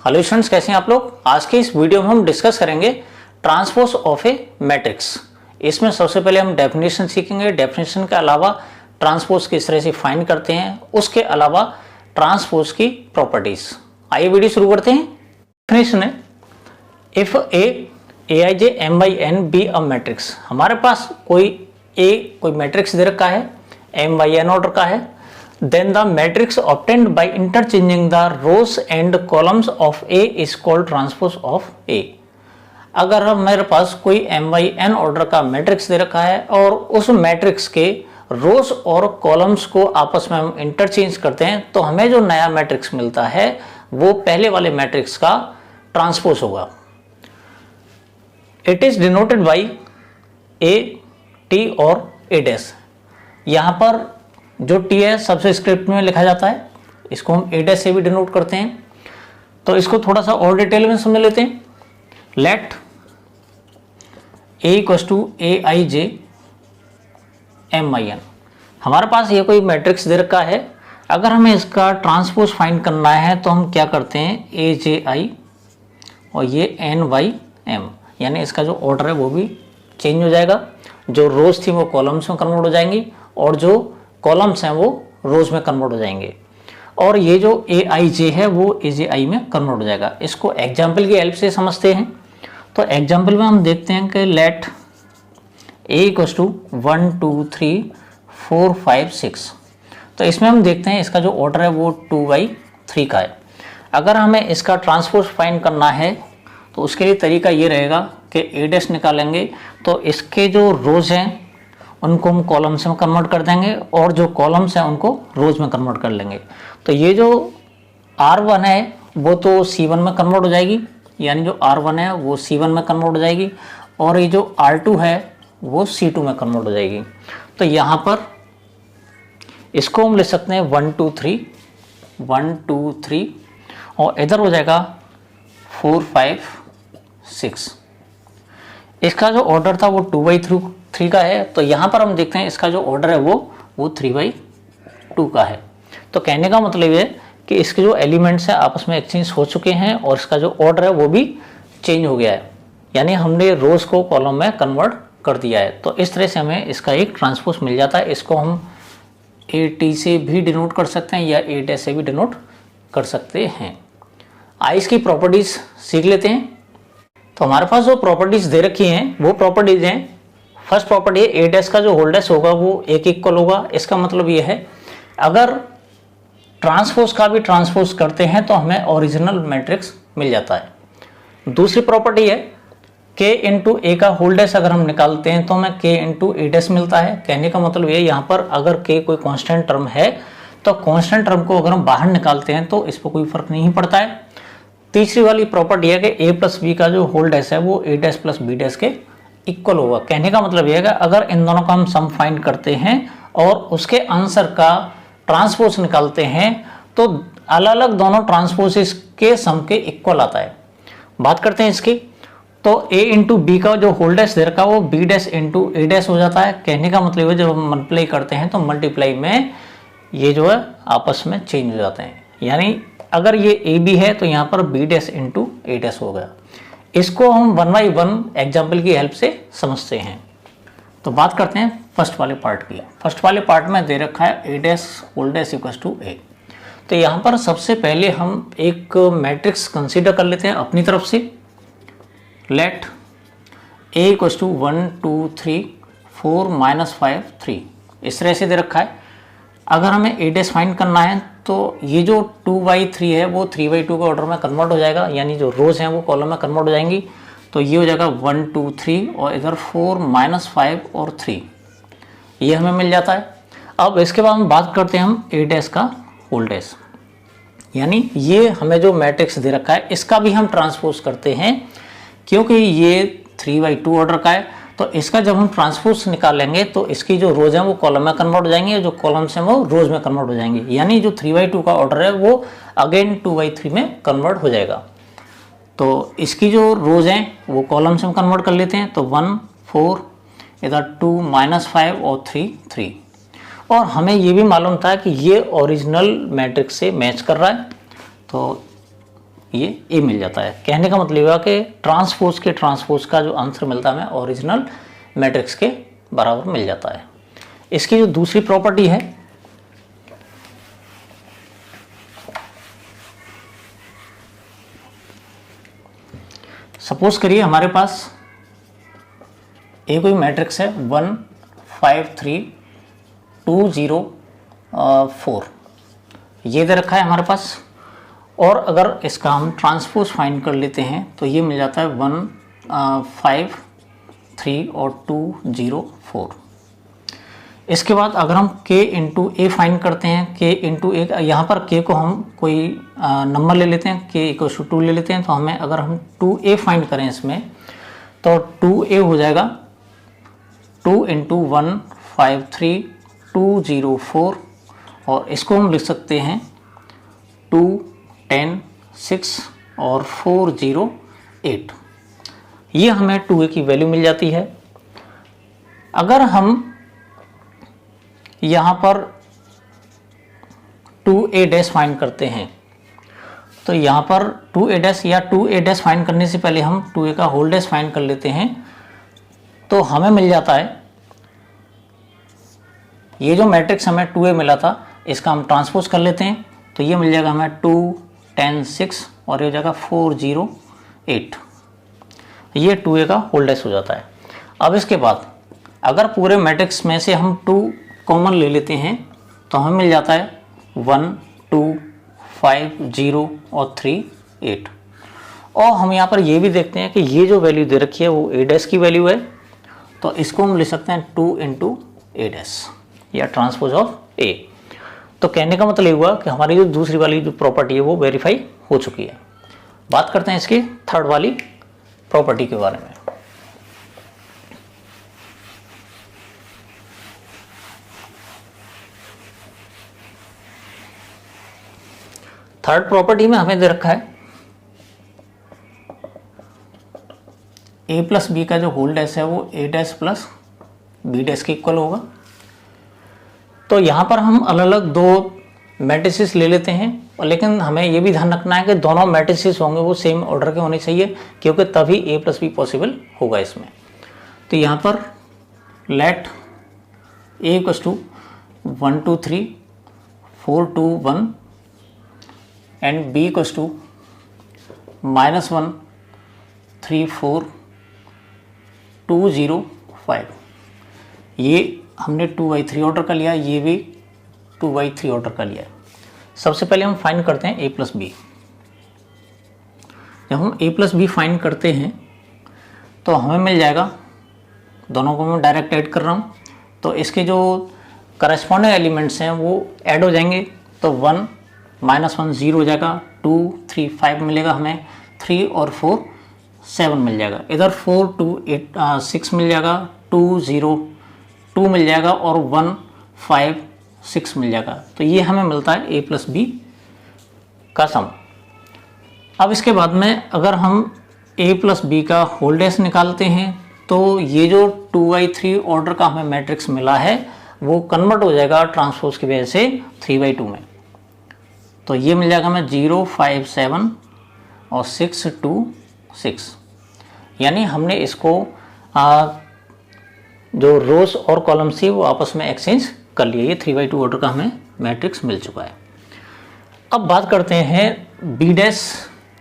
Hello students, कैसे हैं आप लोग। आज के इस वीडियो में हम डिस्कस करेंगे ट्रांसपोज ऑफ ए मैट्रिक्स। इसमें सबसे पहले हम डेफिनेशन सीखेंगे। डेफिनेशन के अलावा ट्रांसपोज किस तरह से फाइंड करते हैं, उसके अलावा ट्रांसपोज की प्रॉपर्टीज। आइए वीडियो शुरू करते हैं। डेफिनेशन है, if Aij m by n be a matrix. हमारे पास कोई मैट्रिक्स दे रखा है, m by n ऑर्डर का है। Then the matrix obtained by interchanging the rows and columns of A is called transpose of A। अगर हम मेरे पास कोई m by n ऑर्डर का मैट्रिक्स दे रखा है और उस मैट्रिक्स के रोज और कॉलम्स को आपस में हम इंटरचेंज करते हैं तो हमें जो नया मैट्रिक्स मिलता है वो पहले वाले मैट्रिक्स का ट्रांसपोज होगा। It is denoted by A, T और A डैश। यहाँ पर जो T है सबस्क्रिप्ट में लिखा जाता है, इसको हम A डैश से भी डिनोट करते हैं। तो इसको थोड़ा सा और डिटेल में समझ लेते हैं। Let A equals to Aij m by n। हमारे पास ये कोई मैट्रिक्स दे रखा है। अगर हमें इसका ट्रांसपोज फाइंड करना है तो हम क्या करते हैं, Aj और ये n by m, यानी इसका जो ऑर्डर है वो भी चेंज हो जाएगा। जो रोज थी वो कॉलम्स में कन्वर्ट हो जाएंगी और जो कॉलम्स हैं वो रोज में कन्वर्ट हो जाएंगे और ये जो Aij है वो Aj में कन्वर्ट हो जाएगा। इसको एग्जाम्पल की हेल्प से समझते हैं। तो एग्जाम्पल में हम देखते हैं कि लेट A इक्वल्स टू 1 2 3 4 5 6। तो इसमें हम देखते हैं इसका जो ऑर्डर है वो 2/3 का है। अगर हमें इसका ट्रांसपोज फाइंड करना है तो उसके लिए तरीका ये रहेगा कि A डैश निकालेंगे तो इसके जो रोज हैं उनको हम कॉलम्स में कन्वर्ट कर देंगे और जो कॉलम्स हैं उनको रोज में कन्वर्ट कर लेंगे। तो ये जो R1 है वो तो C1 में कन्वर्ट हो जाएगी, यानी जो R1 है वो C1 में कन्वर्ट हो जाएगी और ये जो R2 है वो C2 में कन्वर्ट हो जाएगी। तो यहाँ पर इसको हम लिख सकते हैं 1 2 3 1 2 3 और इधर हो जाएगा 4 5 6। इसका जो ऑर्डर था वो 2/3 का है। तो यहाँ पर हम देखते हैं इसका जो ऑर्डर है वो 3/2 का है। तो कहने का मतलब ये कि इसके जो एलिमेंट्स हैं आपस में एक्सचेंज हो चुके हैं और इसका जो ऑर्डर है वो भी चेंज हो गया है, यानी हमने रोज को कॉलम में कन्वर्ट कर दिया है। तो इस तरह से हमें इसका एक ट्रांसपोज मिल जाता है। इसको हम AT से भी डिनोट कर सकते हैं या A डैश से भी डिनोट कर सकते हैं। आइए इसकी प्रॉपर्टीज सीख लेते हैं। तो हमारे पास जो प्रॉपर्टीज दे रखी हैं वो प्रॉपर्टीज हैं। फर्स्ट प्रॉपर्टी है A डैश का जो होल डैश होगा वो एक इक्वल होगा। इसका मतलब ये है अगर ट्रांसपोज का भी ट्रांसपोज करते हैं तो हमें ओरिजिनल मैट्रिक्स मिल जाता है। दूसरी प्रॉपर्टी है K इंटू A का होल डैश अगर हम निकालते हैं तो हमें K इंटू A डैश मिलता है। कहने का मतलब ये यहाँ पर अगर K कोई कांस्टेंट टर्म है तो कांस्टेंट टर्म को अगर हम बाहर निकालते हैं तो इस पर कोई फर्क नहीं पड़ता है। तीसरी वाली प्रॉपर्टी है कि A प्लस बी का जो होल डैश है वो A dash plus B dash के इक्वल होगा। कहने का मतलब यह है कि अगर इन दोनों का हम सम फाइंड करते हैं और उसके आंसर का ट्रांसपोज निकालते हैं तो अलग अलग दोनों ट्रांसपोजेस के सम के इक्वल आता है। बात करते हैं इसकी। तो A इंटू बी का जो होल डैश दे रखा है वो B dash into A dash हो जाता है। कहने का मतलब है जब हम मल्टीप्लाई करते हैं तो मल्टीप्लाई में ये जो है आपस में चेंज हो जाते हैं, यानी अगर ये AB है तो यहाँ पर B dash into A dash हो गया। इसको हम 1 by 1 एग्जाम्पल की हेल्प से समझते हैं। तो बात करते हैं फर्स्ट वाले पार्ट की। फर्स्ट वाले पार्ट में दे रखा है A dash whole dash equals to A। तो यहाँ पर सबसे पहले हम एक मैट्रिक्स कंसीडर कर लेते हैं अपनी तरफ से। लेट A इक्वल्स टू 1 2 3 4 -5 3 इस तरह से दे रखा है। अगर हमें A डैश फाइंड करना है तो ये जो 2/3 है वो 3/2 के ऑर्डर में कन्वर्ट हो जाएगा, यानी जो रोज हैं वो कॉलम में कन्वर्ट हो जाएंगी। तो ये हो जाएगा 1 2 3 और इधर 4 -5 और 3, ये हमें मिल जाता है। अब इसके बाद हम बात करते हैं हम A डैश का होल डैश, यानी ये हमें जो मैट्रिक्स दे रखा है इसका भी हम ट्रांसपोज करते हैं क्योंकि ये 3/2 ऑर्डर का है। तो इसका जब हम ट्रांसपोज निकालेंगे तो इसकी जो रोज हैं वो कॉलम में कन्वर्ट हो जाएंगे, जो कॉलम्स हैं वो रोज में कन्वर्ट हो जाएंगे, यानी जो 3/2 का ऑर्डर है वो अगेन 2/3 में कन्वर्ट हो जाएगा। तो इसकी जो रोज हैं वो कॉलम्स में कन्वर्ट कर लेते हैं। तो 1 4 इधर 2 -5 और 3 3 और हमें ये भी मालूम था कि ये ओरिजिनल मैट्रिक्स से मैच कर रहा है। तो ये ए मिल जाता है। कहने का मतलब हुआ कि ट्रांसपोज का जो आंसर मिलता है हमें ओरिजिनल मैट्रिक्स के बराबर मिल जाता है। इसकी जो दूसरी प्रॉपर्टी है, सपोज करिए हमारे पास कोई मैट्रिक्स है 1 5 3 2 0 4, ये दे रखा है हमारे पास, और अगर इसका हम ट्रांसपोज फाइंड कर लेते हैं तो ये मिल जाता है 1 5 3 और 2 0 4। इसके बाद अगर हम k इंटू ए फाइंड करते हैं, k इंटू ए, यहाँ पर k को हम कोई नंबर ले लेते हैं, k इक्वल टू 2 ले लेते हैं, तो हमें अगर हम 2a फाइंड करें इसमें तो 2a हो जाएगा 2 इंटू 1 5 3 2 0 4, और इसको हम लिख सकते हैं 2 10 6 और 4 0 8। ये हमें 2a की वैल्यू मिल जाती है। अगर हम यहाँ पर 2a डैश फाइंड करते हैं तो यहाँ पर 2a डैश या 2a डैश फाइंड करने से पहले हम 2a का होल डैश फाइंड कर लेते हैं, तो हमें मिल जाता है ये जो मैट्रिक्स हमें 2a मिला था इसका हम ट्रांसपोज कर लेते हैं, तो ये मिल जाएगा हमें 2 10 6 और ये हो जाएगा 4 0 8। ये 2a का होल डैश हो जाता है। अब इसके बाद अगर पूरे मैट्रिक्स में से हम 2 कॉमन ले लेते हैं तो हमें मिल जाता है 1 2 5 0 और 3 8। और हम यहाँ पर ये भी देखते हैं कि ये जो वैल्यू दे रखी है वो a डैश की वैल्यू है, तो इसको हम लिख सकते हैं 2 इंटू ए डैश या ट्रांसपोज ऑफ a। तो कहने का मतलब ये हुआ कि हमारी जो दूसरी वाली जो प्रॉपर्टी है वो वेरीफाई हो चुकी है। बात करते हैं इसकी थर्ड वाली प्रॉपर्टी के बारे में। थर्ड प्रॉपर्टी में हमें दे रखा है a प्लस बी का जो होल डैश है वो a dash plus B dash के इक्वल होगा। तो यहाँ पर हम अलग अलग दो मैट्रिसेस ले लेते हैं, लेकिन हमें ये भी ध्यान रखना है कि दोनों मैट्रिसेस होंगे वो सेम ऑर्डर के होने चाहिए, क्योंकि तभी a प्लस बी पॉसिबल होगा इसमें। तो यहाँ पर let a equals to 1 2 3 4 2 1 and b equals to -1 3 4 2 0 5। ये हमने 2/3 ऑर्डर का लिया, ये भी 2/3 ऑर्डर का लिया है। सबसे पहले हम फाइंड करते हैं a प्लस बी। जब हम a प्लस बी फाइंड करते हैं तो हमें मिल जाएगा, दोनों को मैं डायरेक्ट ऐड कर रहा हूँ, तो इसके जो करस्पॉन्डिंग एलिमेंट्स हैं वो ऐड हो जाएंगे। तो 1 -1 0 हो जाएगा, 2 3 5 मिलेगा हमें, 3 और 4 7 मिल जाएगा। इधर 4 2 8 6 मिल जाएगा, 2 0 2 मिल जाएगा और 1 5 6 मिल जाएगा। तो ये हमें मिलता है a प्लस बी का सम। अब इसके बाद में अगर हम a प्लस बी का होल डैश निकालते हैं तो ये जो 2/3 ऑर्डर का हमें मैट्रिक्स मिला है वो कन्वर्ट हो जाएगा ट्रांसपोज की वजह से 3/2 में। तो ये मिल जाएगा हमें 0 5 7 और 6 2 6। यानी हमने इसको जो रोज और कॉलम सी वो आपस में एक्सचेंज कर लिए। ये 3/2 ऑर्डर का हमें मैट्रिक्स मिल चुका है। अब बात करते हैं बी डैश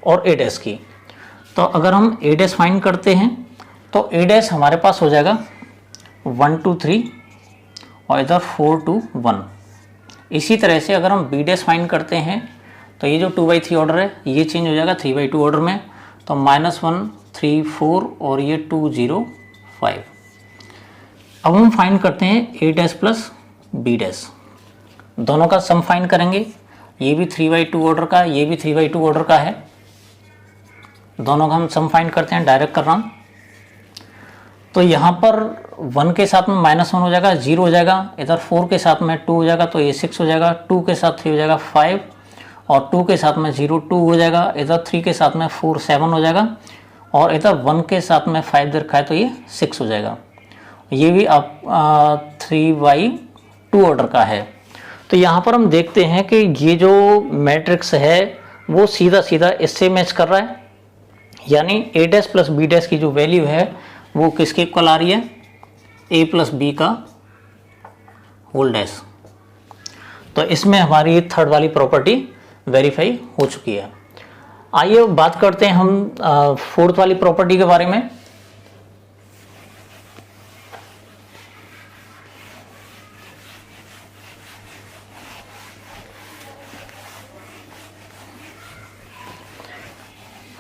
और ए डैश की। तो अगर हम ए डैश फाइंड करते हैं तो ए डैश हमारे पास हो जाएगा 1 2 3 और इधर 4 2 1। इसी तरह से अगर हम बी डैश फाइंड करते हैं तो ये जो 2/3 ऑर्डर है ये चेंज हो जाएगा 3/2 ऑर्डर में। तो -1 3 4 और ये 2 0 5। अब हम फाइंड करते हैं ए डैश प्लस बी डैश, दोनों का सम फाइंड करेंगे। ये भी 3/2 ऑर्डर का, ये भी 3/2 ऑर्डर का है, दोनों का हम सम फाइंड करते हैं, डायरेक्ट कर रहा हूँ। तो यहाँ पर 1 के साथ में -1 हो जाएगा, 0 हो जाएगा, इधर 4 के साथ में 2 हो जाएगा तो ये 6 हो जाएगा, 2 के साथ 3 हो जाएगा 5 और 2 के साथ में 0 2 हो जाएगा, इधर 3 के साथ में 4 7 हो जाएगा और इधर 1 के साथ में 5 दे रखा है तो ये 6 हो जाएगा। ये भी आप 3/2 ऑर्डर का है। तो यहाँ पर हम देखते हैं कि ये जो मैट्रिक्स है वो सीधा सीधा इससे मैच कर रहा है, यानी ए डैश प्लस बी डैश की जो वैल्यू है वो किसके इक्वल आ रही है, ए प्लस बी का होल डैश। तो इसमें हमारी थर्ड वाली प्रॉपर्टी वेरीफाई हो चुकी है। आइए बात करते हैं हम फोर्थ वाली प्रॉपर्टी के बारे में।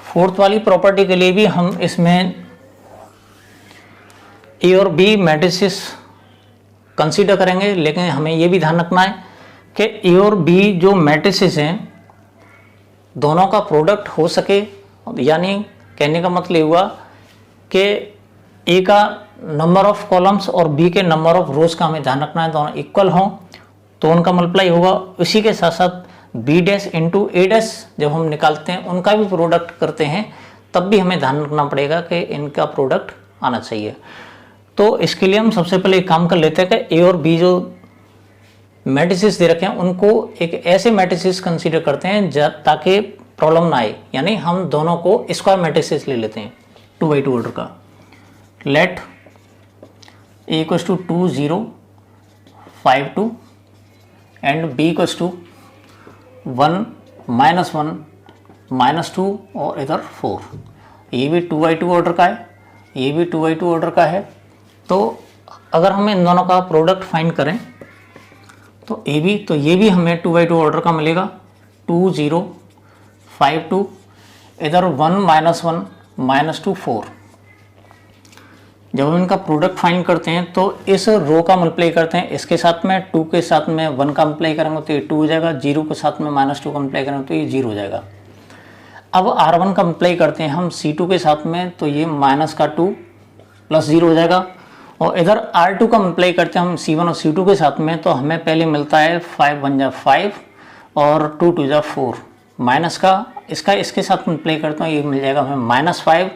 फोर्थ वाली प्रॉपर्टी के लिए भी हम इसमें ए और बी मैट्रिसेस कंसीडर करेंगे, लेकिन हमें यह भी ध्यान रखना है कि ए और बी जो मैट्रिसेस हैं दोनों का प्रोडक्ट हो सके, यानी कहने का मतलब हुआ कि ए का नंबर ऑफ कॉलम्स और बी के नंबर ऑफ रोज का हमें ध्यान रखना है, दोनों इक्वल हों तो उनका मल्टीप्लाई होगा। इसी के साथ साथ बी डैश इंटू ए डैश जब हम निकालते हैं उनका भी प्रोडक्ट करते हैं तब भी हमें ध्यान रखना पड़ेगा कि इनका प्रोडक्ट आना चाहिए। तो इसके लिए हम सबसे पहले एक काम कर लेते हैं कि ए और बी जो मैट्रिसेस दे रखे हैं उनको एक ऐसे मैट्रिसेस कंसीडर करते हैं ताकि प्रॉब्लम ना आए, यानी हम दोनों को स्क्वायर मैट्रिसेस ले लेते हैं 2x2 ऑर्डर का। Let A equals to 2 0 5 2 and B equals to 1 -1 -2 और इधर 4। ये भी 2x2 ऑर्डर का है, ये भी 2x2 ऑर्डर का है। तो अगर हम इन दोनों का प्रोडक्ट फाइंड करें तो ए बी, तो ये भी हमें 2x2 ऑर्डर का मिलेगा। 2 0 5 2 इधर 1 -1 -2 4। जब हम इनका प्रोडक्ट फाइंड करते हैं तो इस रो का मल्टीप्लाई करते हैं इसके साथ में, 2 के साथ में 1 का मल्टीप्लाई करेंगे तो ये 2 हो जाएगा, 0 के साथ में -2 का मल्टीप्लाई करेंगे तो ये 0 हो जाएगा। अब R1 का मल्टीप्लाई करते हैं हम C2 के साथ में तो ये -2 प्लस 0 हो जाएगा, और इधर R2 का मल्टीप्लाई करते हैं हम C1 और C2 के साथ में तो हमें पहले मिलता है 5 1 जा 5 और 2 2 जा 4, माइनस का इसका इसके साथ मल्टीप्लाई करता हूँ, ये मिल जाएगा हमें -5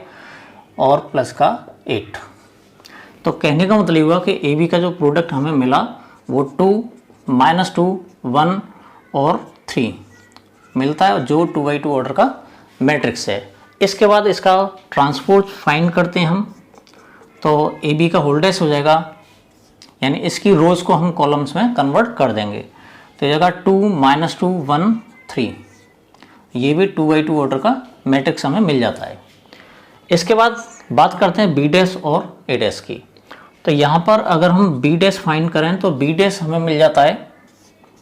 और प्लस का 8। तो कहने का मतलब हुआ कि ए बी का जो प्रोडक्ट हमें मिला वो 2 -2 1 और 3 मिलता है, जो 2x2 ऑर्डर का मैट्रिक्स है। इसके बाद इसका ट्रांसपोज फाइंड करते हैं हम, तो ए बी का होल डैश हो जाएगा, यानी इसकी रोज को हम कॉलम्स में कन्वर्ट कर देंगे तो ये जगह 2 -2 1 3, ये भी 2x2 ऑर्डर का मैट्रिक्स हमें मिल जाता है। इसके बाद बात करते हैं बी डैश और ए डैश की। तो यहाँ पर अगर हम बी डैश फाइंड करें तो बी डैश हमें मिल जाता है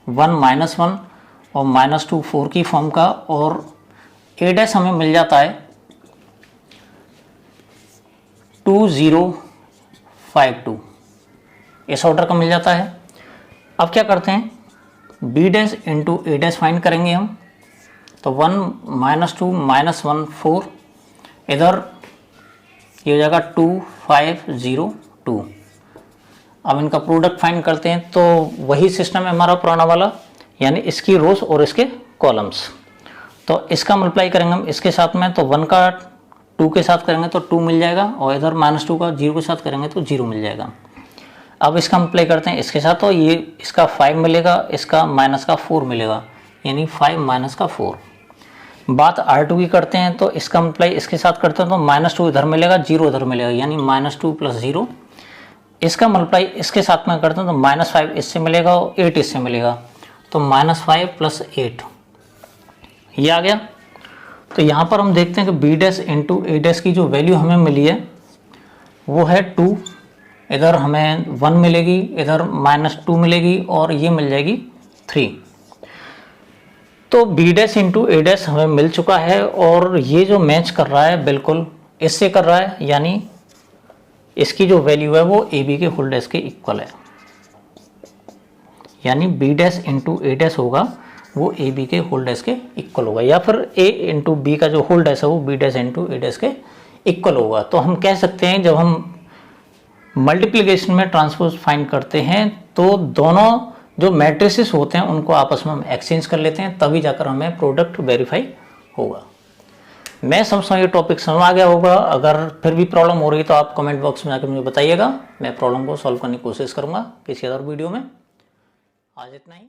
1 -1 और -2 4 की फॉर्म का, और ए डैश हमें मिल जाता है 2 0 5 2 इस ऑर्डर का मिल जाता है। अब क्या करते हैं, बी डैश इंटू ए डैश फाइंड करेंगे हम, तो 1 -2 -1 4 इधर ये हो जाएगा 2 5 0 2। अब इनका प्रोडक्ट फाइंड करते हैं तो वही सिस्टम है हमारा पुराना वाला, यानी इसकी रोज और इसके कॉलम्स। तो इसका मल्टीप्लाई करेंगे हम इसके साथ में, तो 1 का 2 के साथ करेंगे तो 2 मिल जाएगा, और इधर -2 का 0 के साथ करेंगे तो 0 मिल जाएगा। अब इसका मल्टीप्लाई करते हैं इसके साथ, तो ये इसका 5 मिलेगा, इसका माइनस का 4 मिलेगा, यानी 5 माइनस का 4। बात R2 की करते हैं तो इसका मल्टीप्लाई इसके साथ करते हैं तो -2 इधर मिलेगा, 0 इधर मिलेगा, यानी -2 + 0। इसका मल्टीप्लाई इसके साथ में करते हैं तो -5 इससे मिलेगा और 8 इससे मिलेगा, तो -5 + 8 ये आ गया। तो यहाँ पर हम देखते हैं कि बी डैश इंटू ए डैश की जो वैल्यू हमें मिली है वो है 2, इधर हमें 1 मिलेगी, इधर -2 मिलेगी और ये मिल जाएगी 3। तो बी डैश इंटू ए डैश हमें मिल चुका है, और ये जो मैच कर रहा है बिल्कुल इससे कर रहा है, यानी इसकी जो वैल्यू है वो ए बी के होल डैश के इक्वल है, यानी बी डैश इंटू ए डैश होगा वो ए बी के होल डैश के इक्वल होगा, या फिर ए इंटू बी का जो होल डैश है वो बी डैश इंटू ए डैश के इक्वल होगा। तो हम कह सकते हैं जब हम मल्टीप्लिकेशन में ट्रांसपोज फाइंड करते हैं तो दोनों जो मैट्रिसेस होते हैं उनको आपस में हम एक्सचेंज कर लेते हैं, तभी जाकर हमें प्रोडक्ट वेरीफाई होगा। मैं समझता हूँ ये टॉपिक समझ आ गया होगा। अगर फिर भी प्रॉब्लम हो रही है तो आप कमेंट बॉक्स में जाकर मुझे बताइएगा, मैं प्रॉब्लम को सॉल्व करने की कोशिश करूँगा किसी अदर वीडियो में। आज इतना ही।